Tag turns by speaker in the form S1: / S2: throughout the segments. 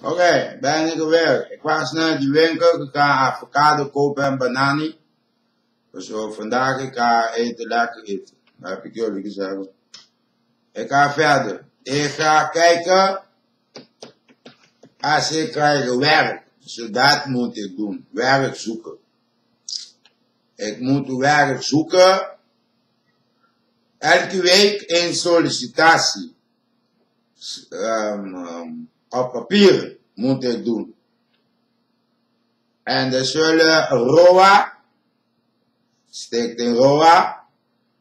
S1: Oké, ben ik alweer. Ik was naar die winkel, ik ga avocado kopen en banani. Dus vandaag ik ga eten, lekker eten. Dat heb ik jullie gezegd. Ik ga verder. Ik ga kijken als ik krijg werk. Dus dat moet ik doen. Werk zoeken. Ik moet werk zoeken. Elke week een sollicitatie. Op papier moet ik doen. En er zullen ROA, steekt in ROA,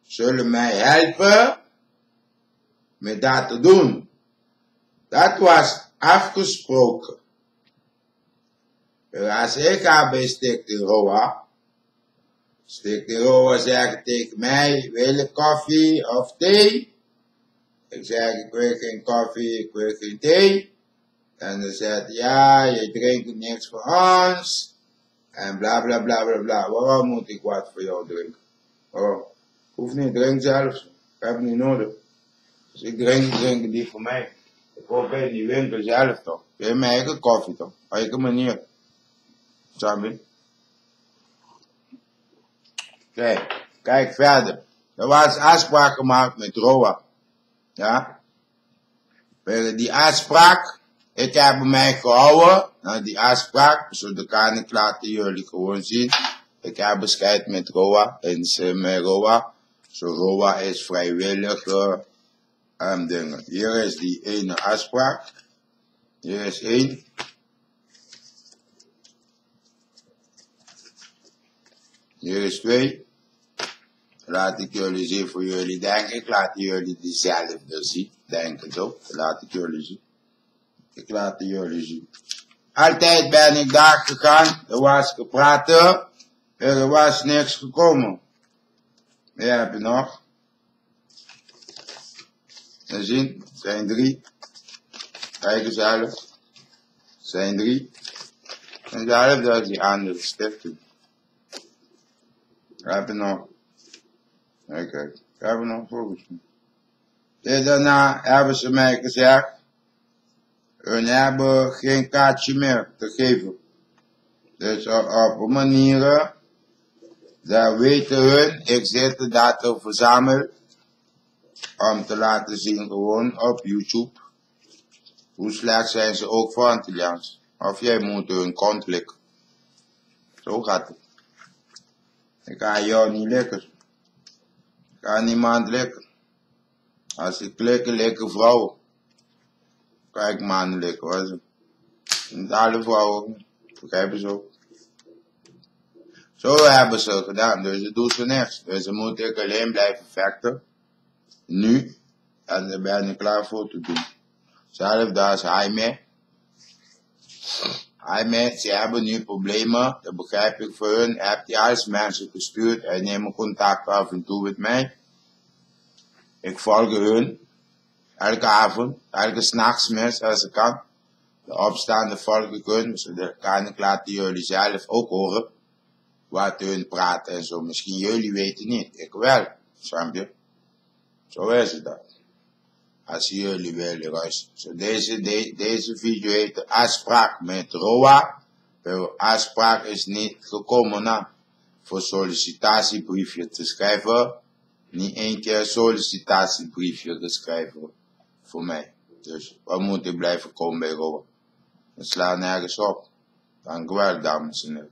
S1: zullen mij helpen met dat te doen. Dat was afgesproken. Als ik ga bij steekt in ROA zegt tegen mij, wil je koffie of thee? Ik zeg, ik wil geen koffie, ik wil geen thee. En dan zegt hij, ja, je drinkt niks voor ons. En bla bla bla bla bla. Waarom moet ik wat voor jou drinken? Oh, hoeft niet, drink zelf. Ik heb het niet nodig. Dus ik drink die voor mij. Ik koop in die winkel zelf toch. Ik heb mijn eigen koffie toch. Op eigen manier. Snap je? Kijk verder. Er was afspraak gemaakt met ROA. Ja? Die afspraak, ik heb mij gehouden. Nou, die afspraak, zo dat kan ik laten jullie gewoon zien. Ik heb bescheid met ROA. En met ROA. Zo ROA is vrijwillige dingen. Hier is die ene afspraak. Hier is één. Hier is twee. Laat ik jullie zien voor jullie denken. Ik laat jullie dezelfde zien. Denk het ook. Laat ik jullie zien. Ik laat jullie zien. Altijd ben ik daar gegaan. Er was gepraat. Er was niks gekomen. Hier heb je nog. En zien. Het zijn 3. Kijk eens zelf. Het zijn 3. En zelf dat is die andere stiften. Heb je nog. Kijk, hebben we nog volgens mij. Daarna hebben ze mij gezegd, hun hebben geen kaartje meer te geven. Dus op manieren, daar weten hun, ik zit de data verzameld, om te laten zien gewoon op YouTube, hoe slecht zijn ze ook voor Antilliaans. Of jij moet hun kont likken. Zo gaat het. Ik ga jou niet likken. Ik ga niemand likken. Als ik likken vrouwen. Kijk mannen likken, wat is het? Niet alle vrouwen, begrijpen ze ook. Zo hebben ze gedaan, dus dat doen ze niks. Dus dan moet ik alleen blijven vechten. Nu. En daar ben ik klaar voor te doen. Zelf, daar is Jaime. Jaime, ze hebben nu problemen, dat begrijp ik voor hun. Heb je alles mensen gestuurd en nemen contact af en toe met mij. Ik volg hun. Elke avond, elke s'nachts mis als ik kan. De opstaande volg ik hun, dus dat kan ik laten jullie zelf ook horen. Wat hun praten en zo. Misschien jullie weten niet, ik wel. Snap je? Zo is het dat. Als jullie willen luisteren. So deze video heet de afspraak met ROA. De afspraak is niet gekomen na voor sollicitatiebriefje te schrijven. Niet één keer sollicitatiebriefje geschreven voor mij. Dus wat moet ik blijven komen bij ROA? We slaan nergens op. Dank u wel, dames en heren.